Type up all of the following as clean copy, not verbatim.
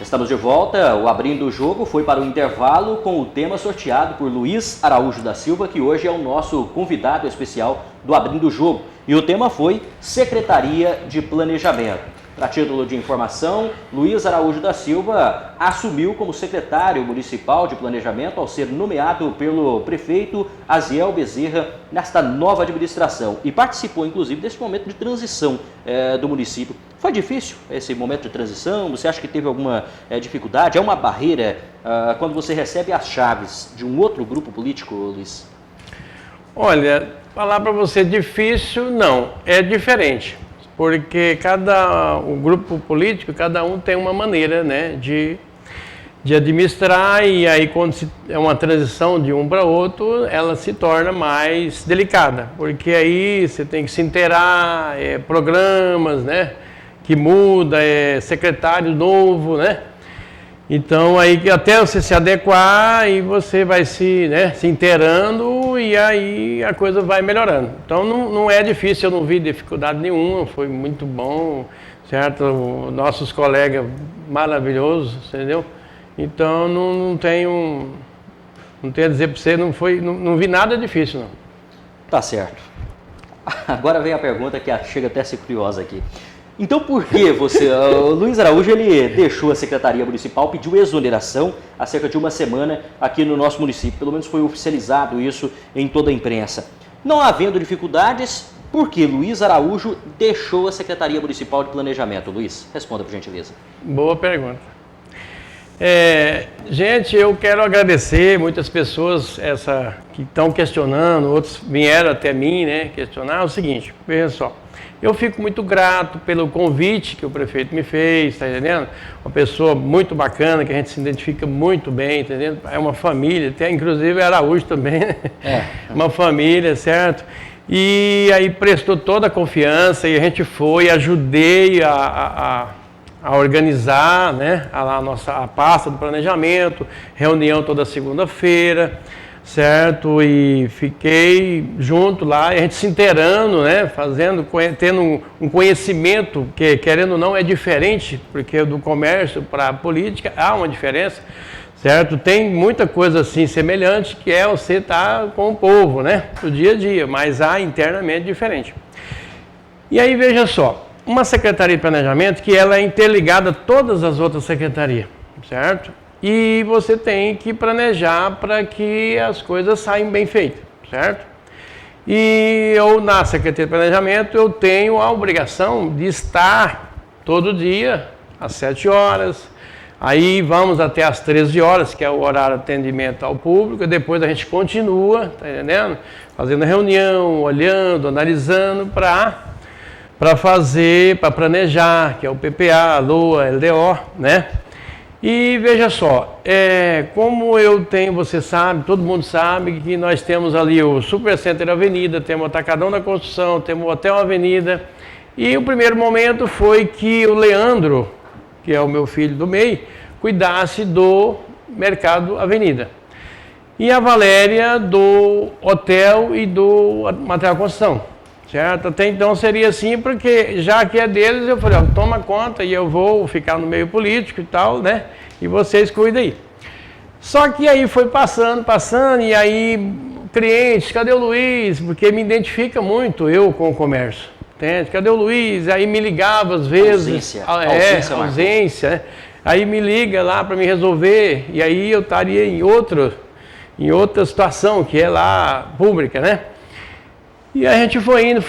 Estamos de volta. O Abrindo o Jogo foi para o intervalo com o tema sorteado por Luiz Araújo da Silva, que hoje é o nosso convidado especial do Abrindo o Jogo. E o tema foi Secretaria de Planejamento. Para título de informação, Luiz Araújo da Silva assumiu como secretário municipal de planejamento ao ser nomeado pelo prefeito Aziel Bezerra nesta nova administração e participou inclusive desse momento de transição do município. Foi difícil esse momento de transição? Você acha que teve alguma dificuldade? É uma barreira quando você recebe as chaves de um outro grupo político, Luiz? Olha, falar para você difícil, não, é diferente. Porque o grupo político, cada um tem uma maneira, né, de administrar, e aí quando é uma transição de um para outro, ela se torna mais delicada, porque aí você tem que se inteirar, programas, né, que muda, secretário novo, né, então aí até você se adequar e você vai se inteirando e aí a coisa vai melhorando. Então não é difícil, eu não vi dificuldade nenhuma, foi muito bom, certo? Nossos colegas maravilhosos, entendeu? Então não tenho a dizer para você, não vi nada difícil não. Tá certo. Agora vem a pergunta que chega até a ser curiosa aqui. Então por que o Luiz Araújo ele deixou a Secretaria Municipal, pediu exoneração há cerca de uma semana aqui no nosso município? Pelo menos foi oficializado isso em toda a imprensa. Não havendo dificuldades, por que Luiz Araújo deixou a Secretaria Municipal de Planejamento? Luiz, responda por gentileza. Boa pergunta. Gente, eu quero agradecer muitas pessoas que estão questionando, outros vieram até mim, né, questionar o seguinte, veja só. Eu fico muito grato pelo convite que o prefeito me fez, tá entendendo? Uma pessoa muito bacana, que a gente se identifica muito bem, tá entendendo? É uma família, inclusive Araújo também, né? Uma família, certo? E aí prestou toda a confiança e a gente foi, ajudei a organizar, né? A pasta do planejamento, reunião toda segunda-feira, certo? E fiquei junto lá, e a gente se inteirando, né? Tendo um conhecimento que, querendo ou não, é diferente, porque do comércio para a política há uma diferença, certo? Tem muita coisa assim semelhante, que é você estar com o povo, né? Do dia a dia, mas há internamente diferente. E aí, veja só, uma secretaria de planejamento que ela é interligada a todas as outras secretarias, certo? E você tem que planejar para que as coisas saiam bem feitas, certo? E eu, na Secretaria de Planejamento, eu tenho a obrigação de estar todo dia, às 7 horas, aí vamos até às 13 horas, que é o horário de atendimento ao público, e depois a gente continua, tá entendendo? Fazendo reunião, olhando, analisando para planejar, que é o PPA, LOA, LDO, né? E veja só, como eu tenho, você sabe, todo mundo sabe que nós temos ali o Supercenter Avenida, temos o Atacadão da Construção, temos o Hotel Avenida. E o primeiro momento foi que o Leandro, que é o meu filho do meio, cuidasse do Mercado Avenida. E a Valéria do Hotel e do Material Construção, certo? Até então seria assim, porque já que é deles, eu falei, ó, toma conta e eu vou ficar no meio político e tal, né? E vocês cuidem aí. Só que aí foi passando, e aí clientes, cadê o Luiz? Porque me identifica muito eu com o comércio, entende? Cadê o Luiz? Aí me ligava às vezes. Ausência, né? Aí me liga lá para me resolver, e aí eu estaria em outra situação, que é lá pública, né? E a gente foi indo,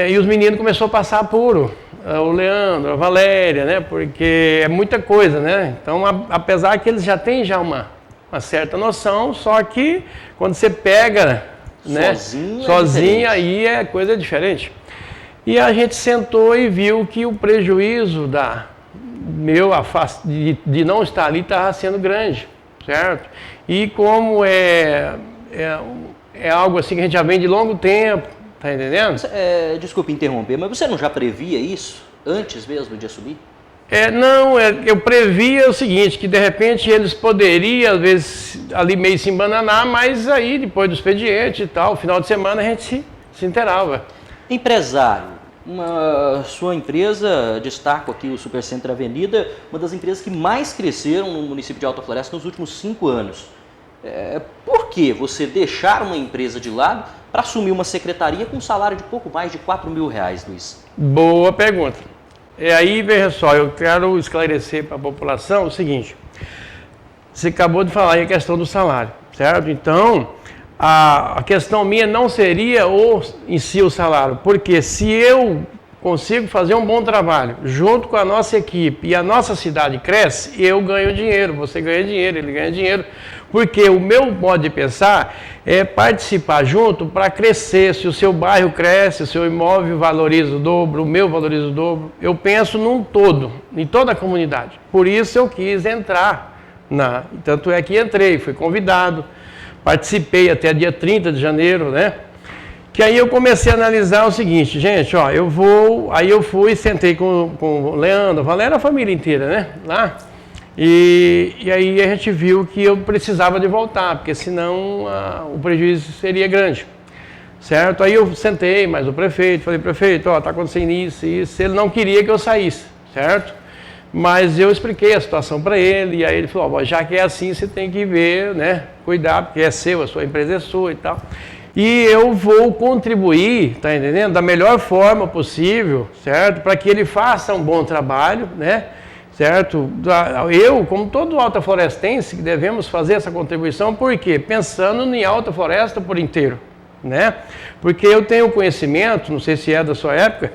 e os meninos começaram a passar apuro, o Leandro, a Valéria, né? Porque é muita coisa, né? Então, apesar que eles já têm uma certa noção, só que quando você pega, né? Sozinho aí é coisa diferente. E a gente sentou e viu que o prejuízo de não estar ali estava sendo grande, certo? E como é algo assim que a gente já vem de longo tempo, tá entendendo? Desculpe interromper, mas você não já previa isso antes mesmo de assumir? Eu previa o seguinte, que de repente eles poderiam, às vezes, ali meio se embananar, mas aí depois do expediente e tal, final de semana a gente se inteirava. Empresário Sua empresa, destaco aqui o Supercenter Avenida, uma das empresas que mais cresceram no município de Alta Floresta nos últimos 5 anos. Por que você deixar uma empresa de lado para assumir uma secretaria com um salário de pouco mais de R$4.000, Luiz? Boa pergunta. Aí, veja só, eu quero esclarecer para a população o seguinte. Você acabou de falar aí a questão do salário, certo? Então, a questão minha não seria em si o salário, porque se eu consigo fazer um bom trabalho junto com a nossa equipe e a nossa cidade cresce, eu ganho dinheiro, você ganha dinheiro, ele ganha dinheiro, porque o meu modo de pensar é participar junto para crescer. Se o seu bairro cresce, o seu imóvel valoriza o dobro, o meu valoriza o dobro, eu penso num todo, em toda a comunidade. Por isso eu quis entrar, tanto é que entrei, fui convidado, participei até dia 30 de janeiro, né? Que aí eu comecei a analisar o seguinte, gente, ó, aí eu fui, sentei com o Leandro, a Valéria, a família inteira, né, lá, e aí a gente viu que eu precisava de voltar, porque senão o prejuízo seria grande, certo? Aí eu sentei mais o prefeito, falei, prefeito, ó, tá acontecendo isso, ele não queria que eu saísse, certo? Mas eu expliquei a situação para ele, e aí ele falou, ó, já que é assim, você tem que ver, né, cuidar, porque é seu, a sua empresa é sua e tal. E eu vou contribuir, tá entendendo? Da melhor forma possível, certo? Para que ele faça um bom trabalho, né? Certo? Eu, como todo alta florestense, devemos fazer essa contribuição, por quê? Pensando em Alta Floresta por inteiro, né? Porque eu tenho conhecimento, não sei se é da sua época,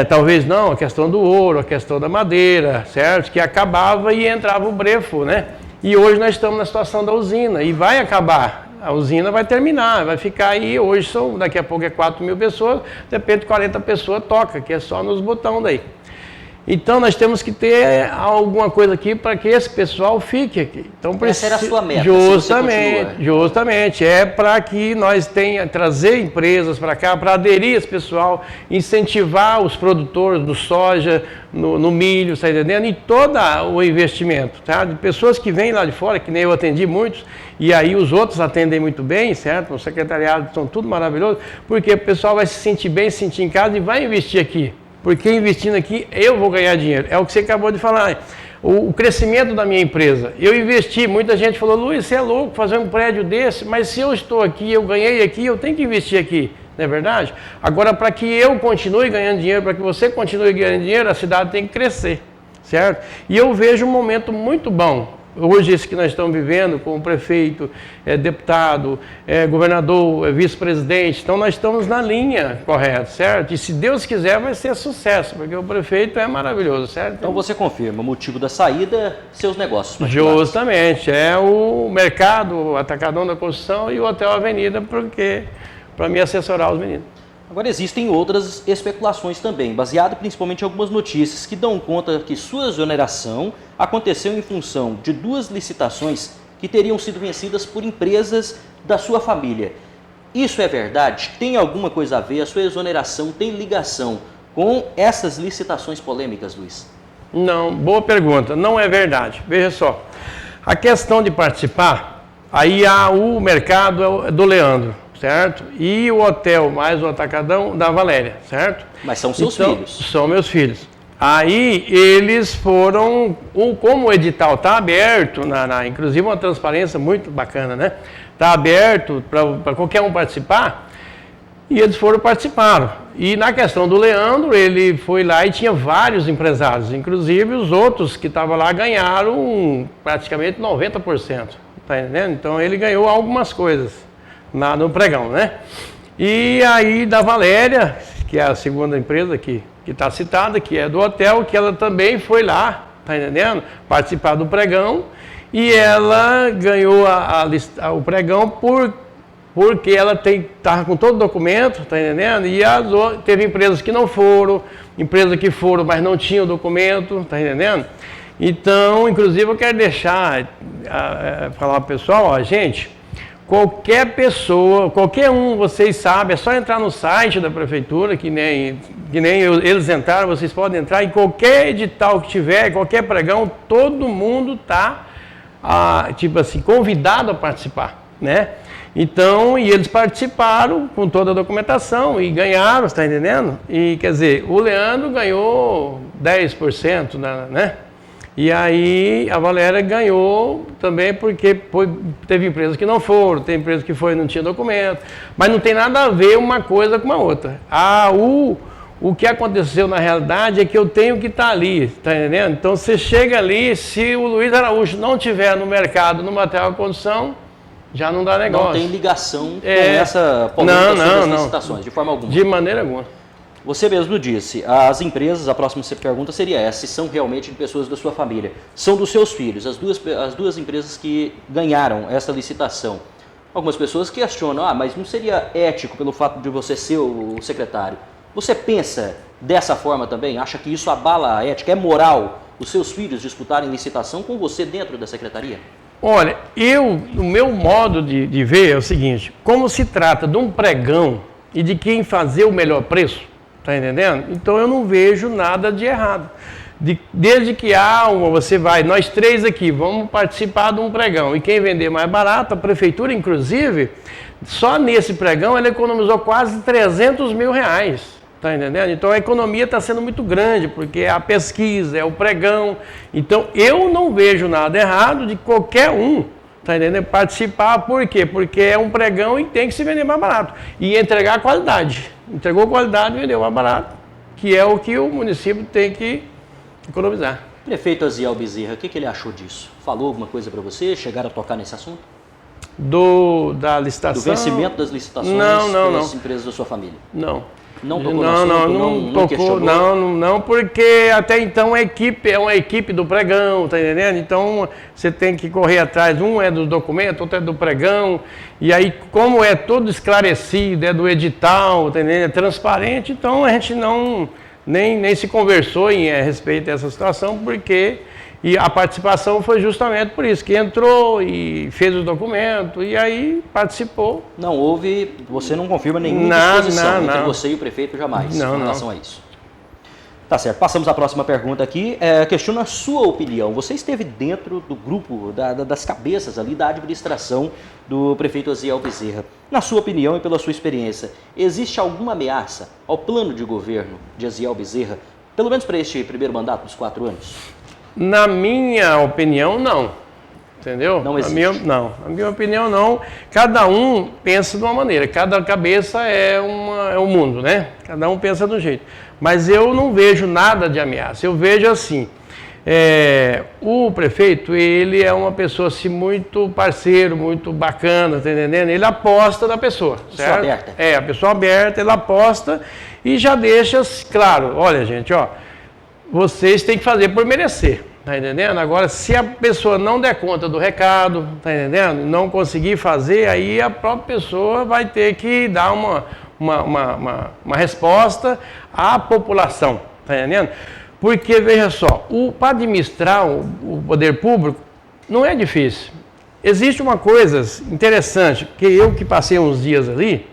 talvez não, a questão do ouro, a questão da madeira, certo? Que acabava e entrava o brefo, né? E hoje nós estamos na situação da usina, e vai acabar. A usina vai terminar, vai ficar aí, hoje daqui a pouco é 4.000 pessoas, de repente 40 pessoas toca, que é só nos botões daí. Então nós temos que ter alguma coisa aqui para que esse pessoal fique aqui. Então, essa era a sua meta. Justamente, é para que nós trazer empresas para cá, para aderir esse pessoal, incentivar os produtores do soja, no milho, está entendendo? E todo o investimento, tá? De pessoas que vêm lá de fora, que nem eu atendi muitos, e aí os outros atendem muito bem, certo? O secretariado são tudo maravilhoso, porque o pessoal vai se sentir bem, se sentir em casa e vai investir aqui. Porque investindo aqui, eu vou ganhar dinheiro. É o que você acabou de falar. O crescimento da minha empresa. Eu investi, muita gente falou, Luiz, você é louco fazer um prédio desse, mas se eu estou aqui, eu ganhei aqui, eu tenho que investir aqui. Não é verdade? Agora, para que eu continue ganhando dinheiro, para que você continue ganhando dinheiro, a cidade tem que crescer, certo? E eu vejo um momento muito bom. Hoje, esse que nós estamos vivendo, com o prefeito, deputado, governador, vice-presidente, então nós estamos na linha correta, certo? E se Deus quiser, vai ser sucesso, porque o prefeito é maravilhoso, certo? Então você confirma, o motivo da saída, seus negócios particulares. Justamente, é o mercado, o atacadão da construção e o Hotel Avenida, para me assessorar os meninos. Agora existem outras especulações também, baseado principalmente em algumas notícias que dão conta que sua exoneração aconteceu em função de 2 licitações que teriam sido vencidas por empresas da sua família. Isso é verdade? Tem alguma coisa a ver? A sua exoneração tem ligação com essas licitações polêmicas, Luiz? Não, boa pergunta. Não é verdade. Veja só, a questão de participar, aí há o mercado do Leandro, certo? E o hotel mais o atacadão da Valéria, certo? Mas são seus filhos. São meus filhos. Aí eles foram, como o edital está aberto, inclusive uma transparência muito bacana, né? Está aberto para qualquer um participar, e eles participaram. E na questão do Leandro, ele foi lá e tinha vários empresários, inclusive os outros que estavam lá ganharam praticamente 90%, tá entendendo? Então ele ganhou algumas coisas no pregão, né? E aí da Valéria, que é a segunda empresa que está citada, que é do hotel, que ela também foi lá, tá entendendo? Participar do pregão, e ela ganhou o pregão porque ela estava com todo o documento, tá entendendo? E teve empresas que não foram, empresas que foram, mas não tinham documento, tá entendendo? Então, inclusive eu quero falar para o pessoal, ó, gente, qualquer pessoa, qualquer um, vocês sabem, é só entrar no site da prefeitura, que nem eles entraram, vocês podem entrar em qualquer edital que tiver, qualquer pregão, todo mundo está, tipo assim, convidado a participar, né? Então, e eles participaram com toda a documentação e ganharam, está entendendo? E quer dizer, o Leandro ganhou 10%, né? E aí a Valéria ganhou também porque teve empresas que não foram, tem empresas que foi e não tinha documento, mas não tem nada a ver uma coisa com a outra. O que aconteceu na realidade é que eu tenho que estar ali, tá entendendo? Então você chega ali, se o Luiz Araújo não tiver no mercado, no material de construção, já não dá negócio. Não tem ligação com essa polêmica sobre as licitações, de forma alguma. De maneira alguma. Você mesmo disse, as empresas, a próxima pergunta seria essa, se são realmente de pessoas da sua família. São dos seus filhos, as duas empresas que ganharam essa licitação. Algumas pessoas questionam, mas não seria ético pelo fato de você ser o secretário? Você pensa dessa forma também? Acha que isso abala a ética? É moral os seus filhos disputarem licitação com você dentro da secretaria? Olha, o meu modo de ver é o seguinte, como se trata de um pregão e de quem fazer o melhor preço, tá entendendo? Então eu não vejo nada de errado. Desde que você vai, nós três aqui, vamos participar de um pregão, e quem vender mais barato, a prefeitura, inclusive, só nesse pregão ela economizou quase 300 mil reais, tá entendendo? Então a economia está sendo muito grande, porque é a pesquisa, é o pregão. Então eu não vejo nada errado de qualquer um, tá entendendo? Participar, por quê? Porque é um pregão e tem que se vender mais barato. E entregar qualidade. Entregou qualidade, vendeu mais barato, que é o que o município tem que economizar. Prefeito Aziel Bezerra, o que ele achou disso? Falou alguma coisa para você? Chegaram a tocar nesse assunto? Da licitação? Do vencimento das licitações pelas empresas da sua família? Não. Não tocou no assunto? Não tocou, não, porque até então é uma equipe do pregão, tá entendendo? Então você tem que correr atrás, um é do documento, outro é do pregão, e aí como é todo esclarecido, é do edital, tá entendendo? É transparente, então a gente nem se conversou a respeito dessa situação, porque a participação foi justamente por isso, que entrou e fez o documento, e aí participou. Não houve, você não confirma nenhuma disposição entre você e o prefeito jamais em relação a isso. Tá certo, passamos à próxima pergunta aqui, questiona a sua opinião. Você esteve dentro do grupo, das cabeças ali da administração do prefeito Aziel Bezerra. Na sua opinião e pela sua experiência, existe alguma ameaça ao plano de governo de Aziel Bezerra, pelo menos para este primeiro mandato dos 4 anos? Na minha opinião, não. Entendeu? Não existe. Na minha opinião, não. Cada um pensa de uma maneira. Cada cabeça é um mundo, né? Cada um pensa de um jeito. Mas eu não vejo nada de ameaça. Eu vejo assim, o prefeito, ele é uma pessoa assim, muito parceiro, muito bacana, tá entendendo? Ele aposta na pessoa, certo? Pessoa aberta. A pessoa aberta, ele aposta e já deixa claro, olha gente, vocês têm que fazer por merecer, tá entendendo? Agora, se a pessoa não der conta do recado, tá entendendo? Não conseguir fazer, aí a própria pessoa vai ter que dar uma resposta à população, tá entendendo? Porque, veja só, para administrar o poder público não é difícil. Existe uma coisa interessante, que eu que passei uns dias ali,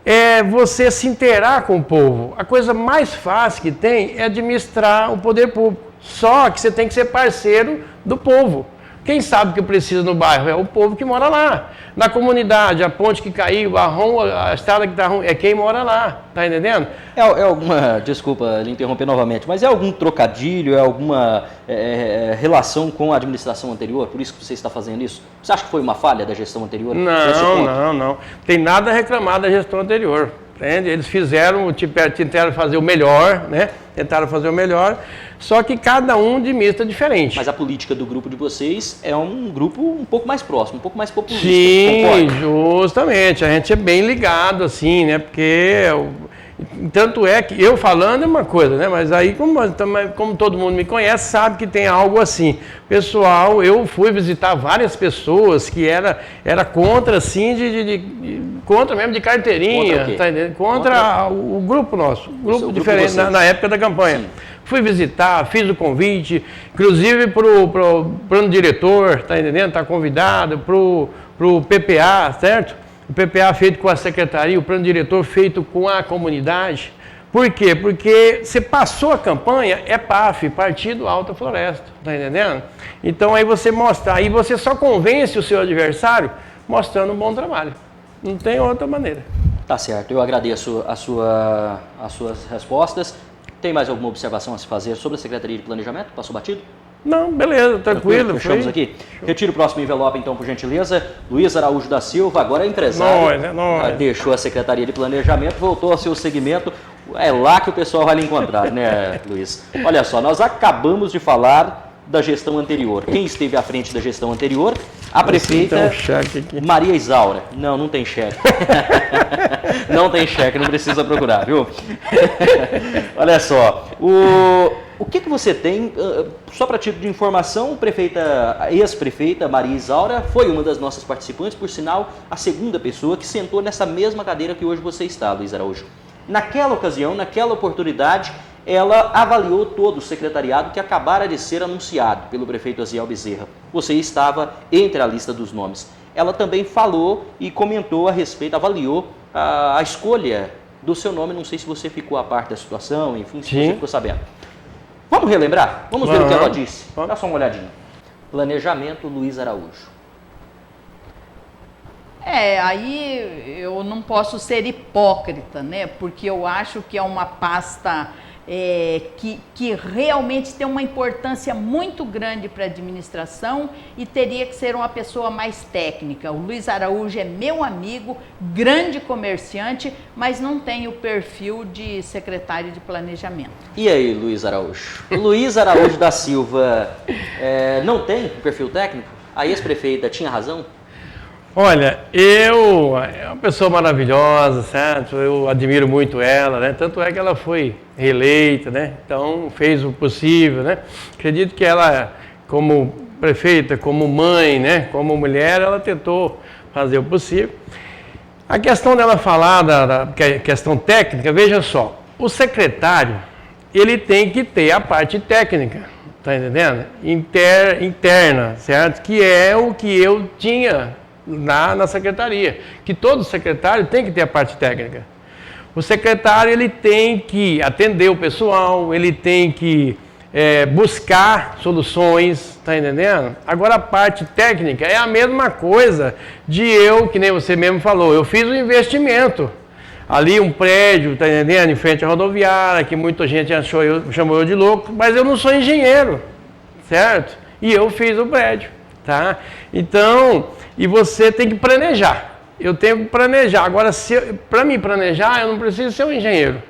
é você se inteirar com o povo. A coisa mais fácil que tem é administrar o poder público. Só que você tem que ser parceiro do povo. Quem sabe que precisa no bairro? É o povo que mora lá. Na comunidade, a ponte que caiu, a estrada que está ruim, é quem mora lá. Tá entendendo? É alguma, desculpa lhe interromper novamente, mas é algum trocadilho, é alguma relação com a administração anterior? Por isso que você está fazendo isso? Você acha que foi uma falha da gestão anterior? Não. Tem nada a reclamar da gestão anterior. Entende? Eles tentaram fazer o melhor, né? Tentaram fazer o melhor, só que cada um administra diferente. Mas a política do grupo de vocês é um grupo um pouco mais próximo, um pouco mais populista. Sim, concorda? Justamente. A gente é bem ligado, assim, né? Porque tanto é que eu falando é uma coisa, né? Mas aí, como todo mundo me conhece, sabe que tem algo assim. Pessoal, eu fui visitar várias pessoas que era contra, assim, contra mesmo de carteirinha, tá entendendo? Contra o grupo nosso, grupo diferente na época da campanha. Sim. Fui visitar, fiz o convite, inclusive pro plano diretor, tá entendendo? Tá convidado, pro PPA, certo? O PPA feito com a secretaria, o plano diretor feito com a comunidade. Por quê? Porque você passou a campanha, é PAF, Partido Alta Floresta, tá entendendo? Então aí você mostra, aí você só convence o seu adversário mostrando um bom trabalho. Não tem outra maneira. Tá certo, eu agradeço as suas respostas. Tem mais alguma observação a se fazer sobre a Secretaria de Planejamento? Passou batido? Não, beleza, tranquilo. Fechamos aqui. Retiro o próximo envelope, então, por gentileza. Luiz Araújo da Silva, agora é empresário. Nós. Deixou a Secretaria de Planejamento, voltou ao seu segmento. É lá que o pessoal vai lhe encontrar, né, Luiz? Olha só, nós acabamos de falar da gestão anterior. Quem esteve à frente da gestão anterior? A prefeita Maria Isaura. Não, não tem cheque. Não tem cheque, não precisa procurar, viu? Olha só, o que você tem, só para título de informação, a ex-prefeita Maria Isaura foi uma das nossas participantes, por sinal, a segunda pessoa que sentou nessa mesma cadeira que hoje você está, Luiz Araújo. Naquela ocasião, naquela oportunidade, ela avaliou todo o secretariado que acabara de ser anunciado pelo prefeito Aziel Bezerra. Você estava entre a lista dos nomes. Ela também falou e comentou a respeito, avaliou a escolha do seu nome. Não sei se você ficou a parte da situação, enfim, se você ficou sabendo. Vamos relembrar? Vamos ver o que ela disse. Dá só uma olhadinha. Planejamento, Luiz Araújo. Aí eu não posso ser hipócrita, né? Porque eu acho que é uma pasta que realmente tem uma importância muito grande para a administração e teria que ser uma pessoa mais técnica. O Luiz Araújo é meu amigo, grande comerciante, mas não tem o perfil de secretário de planejamento. E aí, Luiz Araújo? Luiz Araújo da Silva não tem perfil técnico? A ex-prefeita tinha razão? Olha, é uma pessoa maravilhosa, certo? Eu admiro muito ela, né? Tanto é que ela foi reeleita, né? Então fez o possível, né? Acredito que ela, como prefeita, como mãe, né? Como mulher, ela tentou fazer o possível. A questão dela falar da questão técnica, veja só, o secretário, ele tem que ter a parte técnica, tá entendendo? Interna, certo? Que é o que eu tinha na secretaria, que todo secretário tem que ter a parte técnica. O secretário, ele tem que atender o pessoal, ele tem que buscar soluções, tá entendendo? Agora a parte técnica é a mesma coisa que nem você mesmo falou, eu fiz um investimento, ali um prédio, tá entendendo? Em frente à rodoviária, que muita gente chamou eu de louco, mas eu não sou engenheiro, certo? E eu fiz o prédio, tá? Então, e você tem que planejar. Eu tenho que planejar. Agora, para me planejar, eu não preciso ser um engenheiro,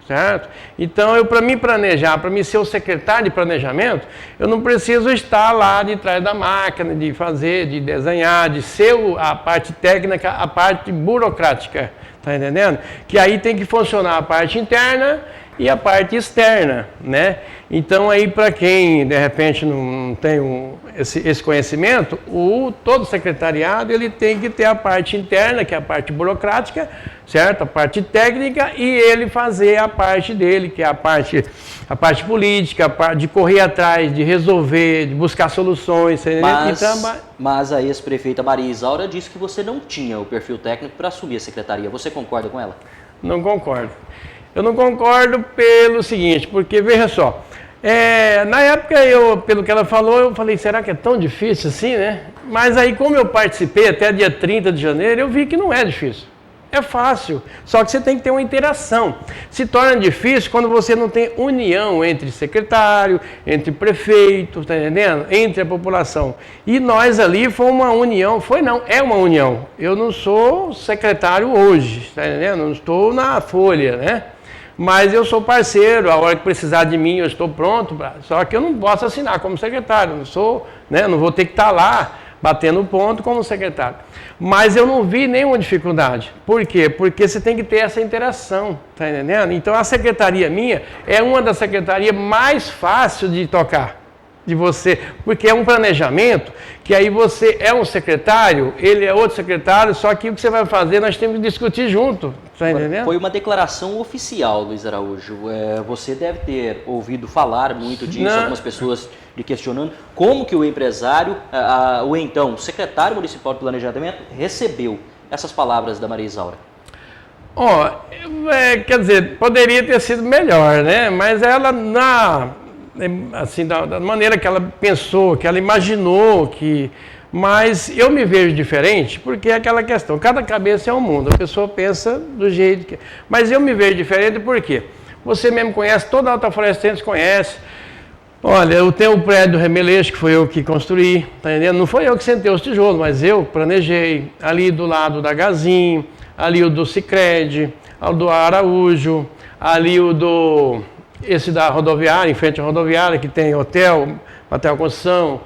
certo? Então, para me planejar, para me ser o secretário de planejamento, eu não preciso estar lá de trás da máquina, de fazer, de desenhar, de ser a parte técnica, a parte burocrática, tá entendendo? Que aí tem que funcionar a parte interna e a parte externa, né? Então aí para quem de repente não tem esse conhecimento, todo secretariado ele tem que ter a parte interna, que é a parte burocrática, certo? A parte técnica e ele fazer a parte dele, que é a parte política, a parte de correr atrás, de resolver, de buscar soluções. Mas a ex-prefeita Maria Isaura disse que você não tinha o perfil técnico para assumir a secretaria. Você concorda com ela? Não concordo. Eu não concordo pelo seguinte, porque veja só, na época pelo que ela falou, eu falei, será que é tão difícil assim, né? Mas aí como eu participei até dia 30 de janeiro, eu vi que não é difícil. É fácil, só que você tem que ter uma interação. Se torna difícil quando você não tem união entre secretário, entre prefeito, tá entendendo? Entre a população. E nós ali foi uma união, é uma união. Eu não sou secretário hoje, tá entendendo? Não estou na folha, né? Mas eu sou parceiro, a hora que precisar de mim eu estou pronto, só que eu não posso assinar como secretário, não vou ter que estar lá batendo ponto como secretário. Mas eu não vi nenhuma dificuldade. Por quê? Porque você tem que ter essa interação, tá entendendo? Então a secretaria minha é uma das secretarias mais fáceis de tocar. De você, porque é um planejamento que aí você é um secretário, ele é outro secretário, só que o que você vai fazer nós temos que discutir junto, tá entendendo? Foi uma declaração oficial, Luiz Araújo. Você deve ter ouvido falar muito disso, algumas pessoas lhe questionando como que o empresário, ou então o secretário municipal de planejamento recebeu essas palavras da Maria Isaura. Quer dizer, poderia ter sido melhor, né? Mas ela assim, da maneira que ela pensou, que ela imaginou que Mas eu me vejo diferente porque é aquela questão, cada cabeça é um mundo, a pessoa pensa do jeito que... Mas eu me vejo diferente por quê? Você mesmo conhece, toda a Alta Florestense conhece. Olha, eu tenho o prédio do Remeleixo, que foi eu que construí, tá entendendo? Não foi eu que sentei os tijolos, mas eu planejei. Ali do lado da Gazin, ali o do Sicredi, o do Araújo, ali esse da rodoviária, em frente à rodoviária, que tem hotel construção,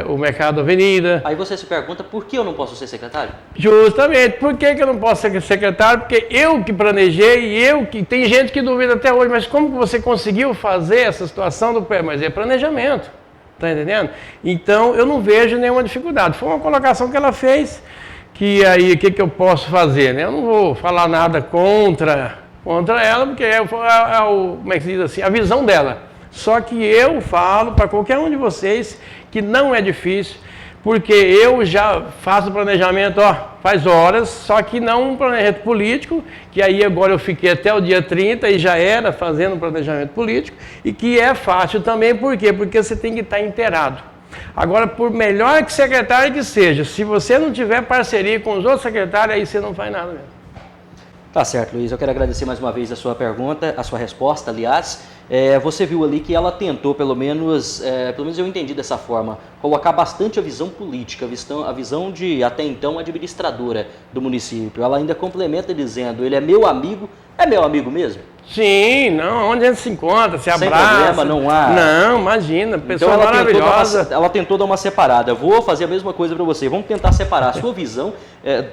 o Mercado Avenida. Aí você se pergunta, por que eu não posso ser secretário? Justamente, por que eu não posso ser secretário? Porque eu que planejei, tem gente que duvida até hoje, mas como que você conseguiu fazer essa situação do prédio? Mas é planejamento, tá entendendo? Então, eu não vejo nenhuma dificuldade. Foi uma colocação que ela fez, que aí, o que eu posso fazer, né? Eu não vou falar nada contra ela, porque como é que se diz assim, a visão dela. Só que eu falo para qualquer um de vocês que não é difícil, porque eu já faço planejamento, faz horas, só que não um planejamento político, que aí agora eu fiquei até o dia 30 e já era fazendo um planejamento político, e que é fácil também, por quê? Porque você tem que estar inteirado. Agora, por melhor que secretário que seja, se você não tiver parceria com os outros secretários, aí você não faz nada mesmo. Tá certo, Luiz. Eu quero agradecer mais uma vez a sua pergunta, a sua resposta, aliás. Você viu ali que ela tentou, pelo menos eu entendi dessa forma, colocar bastante a visão política, a visão de, até então, administradora do município. Ela ainda complementa dizendo, ele é meu amigo mesmo? Sim, não, onde a gente se encontra, se abraça. Sem problema, não há... Não, imagina, pessoa então maravilhosa. Ela tentou dar uma separada. Vou fazer a mesma coisa para você. Vamos tentar separar a sua visão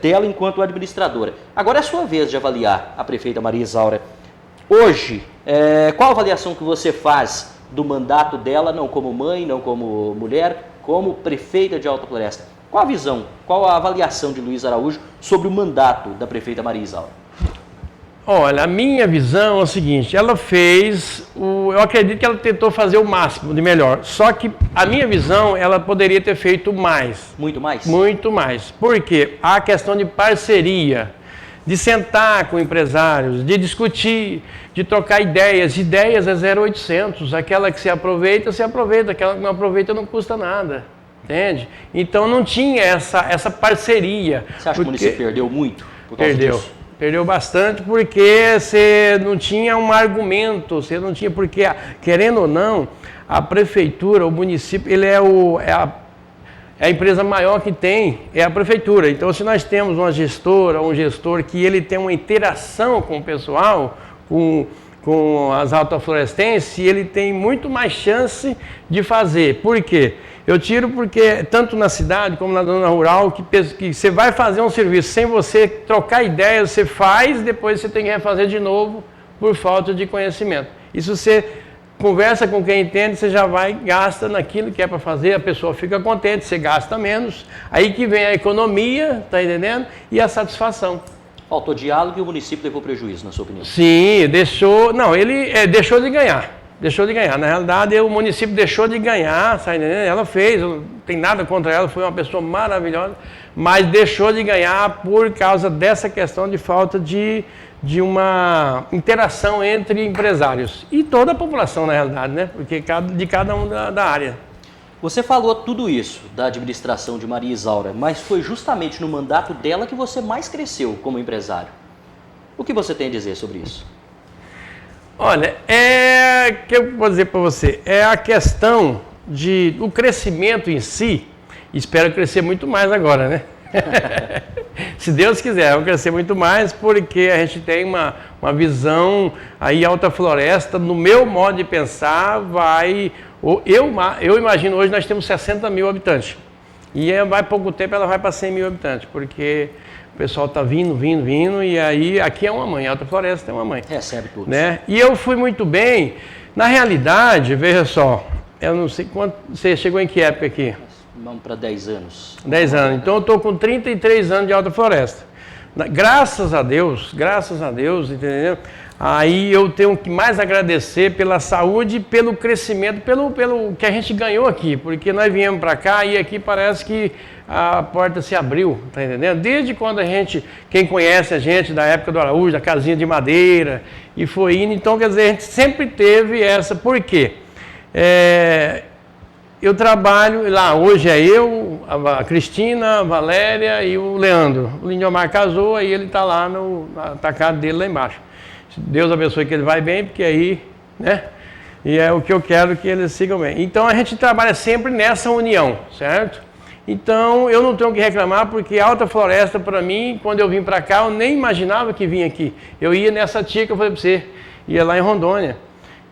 dela enquanto administradora. Agora é a sua vez de avaliar a prefeita Maria Isaura. Hoje, qual a avaliação que você faz do mandato dela, não como mãe, não como mulher, como prefeita de Alta Floresta? Qual a visão, qual a avaliação de Luiz Araújo sobre o mandato da prefeita Maria Isaura? Olha, a minha visão é o seguinte, ela eu acredito que ela tentou fazer o máximo de melhor, só que a minha visão, ela poderia ter feito mais. Muito mais? Muito mais. Por quê? Há a questão de parceria, de sentar com empresários, de discutir, de trocar ideias. Ideias é 0800, aquela que se aproveita, aquela que não aproveita não custa nada, entende? Então não tinha essa parceria. Você acha que o município perdeu muito por causa disso? Perdeu bastante porque você não tinha um argumento, você não tinha, porque, querendo ou não, a prefeitura, o município, ele é a empresa maior que tem, é a prefeitura. Então, se nós temos uma gestora, um gestor que ele tem uma interação com o pessoal, com as altaflorestenses, ele tem muito mais chance de fazer. Por quê? Eu tiro porque, tanto na cidade como na zona rural, que você vai fazer um serviço sem você trocar ideias, você faz, depois você tem que refazer de novo por falta de conhecimento. E se você conversa com quem entende, você já vai, gasta naquilo que é para fazer, a pessoa fica contente, você gasta menos, aí que vem a economia, tá entendendo? E a satisfação. Faltou diálogo e o município levou prejuízo, na sua opinião? Sim, ele deixou de ganhar. Deixou de ganhar. Na realidade, o município deixou de ganhar, tá entendendo? Ela fez, não tem nada contra ela, foi uma pessoa maravilhosa, mas deixou de ganhar por causa dessa questão de falta de uma interação entre empresários. E toda a população, na realidade, né? Porque de cada um da área. Você falou tudo isso da administração de Maria Isaura, mas foi justamente no mandato dela que você mais cresceu como empresário. O que você tem a dizer sobre isso? Olha, que eu vou dizer para você, é a questão do crescimento em si, espero crescer muito mais agora, né? Se Deus quiser, vamos crescer muito mais, porque a gente tem uma visão aí, Alta Floresta, no meu modo de pensar, eu imagino hoje nós temos 60 mil habitantes, e vai pouco tempo ela vai para 100 mil habitantes, porque o pessoal está vindo, e aí aqui é uma mãe, Alta Floresta é uma mãe. Recebe tudo. Né? E eu fui muito bem. Na realidade, veja só, eu não sei quanto. Você chegou em que época aqui? Vamos para 10 anos. 10 anos. Então eu estou com 33 anos de Alta Floresta. Graças a Deus, entendeu? Aí eu tenho que mais agradecer pela saúde, pelo crescimento, pelo que a gente ganhou aqui, porque nós viemos para cá e aqui parece que a porta se abriu, tá entendendo? Desde quando quem conhece a gente da época do Araújo, da casinha de madeira, e foi indo, então quer dizer, a gente sempre teve essa, por quê? Eu trabalho lá, hoje é eu, a Cristina, a Valéria e o Leandro. O Lindomar casou, aí ele está lá na atacado dele lá embaixo. Deus abençoe que ele vai bem, porque aí, né? E é o que eu quero que eles sigam bem. Então a gente trabalha sempre nessa união, certo? Então eu não tenho que reclamar, porque Alta Floresta, para mim, quando eu vim para cá, eu nem imaginava que vinha aqui. Eu ia nessa tia que eu falei para você, ia lá em Rondônia.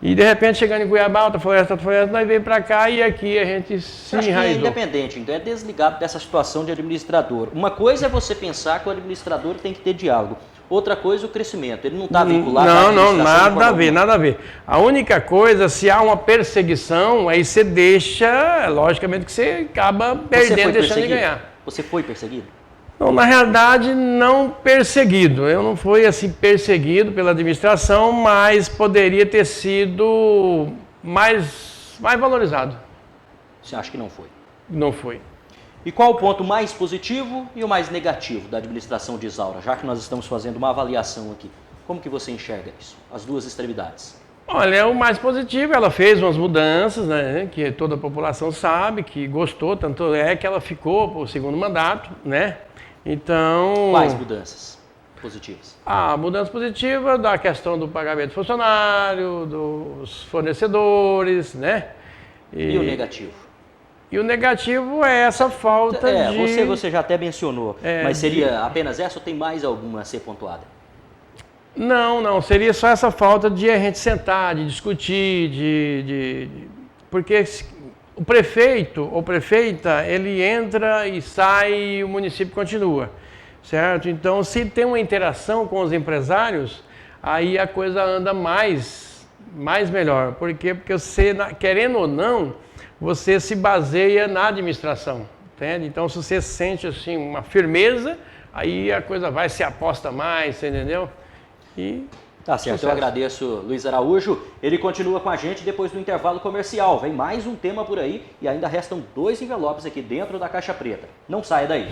E de repente, chegando em Cuiabá, Alta Floresta, nós veio para cá e aqui a gente se enraizou. É independente, então é desligado dessa situação de administrador. Uma coisa é você pensar que o administrador tem que ter diálogo. Outra coisa, o crescimento. Ele não está vinculado à administração. Não, nada a ver. A única coisa, se há uma perseguição, aí você deixa, logicamente que você acaba perdendo, deixando de ganhar. Você foi perseguido? Não, na realidade, não perseguido. Eu não fui assim perseguido pela administração, mas poderia ter sido mais valorizado. Você acha que não foi? Não foi. E qual o ponto mais positivo e o mais negativo da administração de Isaura? Já que nós estamos fazendo uma avaliação aqui, como que você enxerga isso? As duas extremidades. Olha, o mais positivo, ela fez umas mudanças, né, que toda a população sabe, que gostou, tanto é que ela ficou para o segundo mandato, né? Então... Quais mudanças positivas? A mudança positiva da questão do pagamento do funcionário, dos fornecedores, né? E o negativo? E o negativo é essa falta de... Você já até mencionou, mas seria apenas essa ou tem mais alguma a ser pontuada? Não, seria só essa falta de a gente sentar, de discutir, porque o prefeito ou prefeita, ele entra e sai e o município continua, certo? Então, se tem uma interação com os empresários, aí a coisa anda mais melhor. Por quê? Porque você, querendo ou não, você se baseia na administração, entende? Então, se você sente assim uma firmeza, aí a coisa vai, se aposta mais, você entendeu? E tá certo, sucesso. Eu agradeço Luiz Araújo, ele continua com a gente depois do intervalo comercial. Vem mais um tema por aí e ainda restam 2 envelopes aqui dentro da caixa preta. Não saia daí.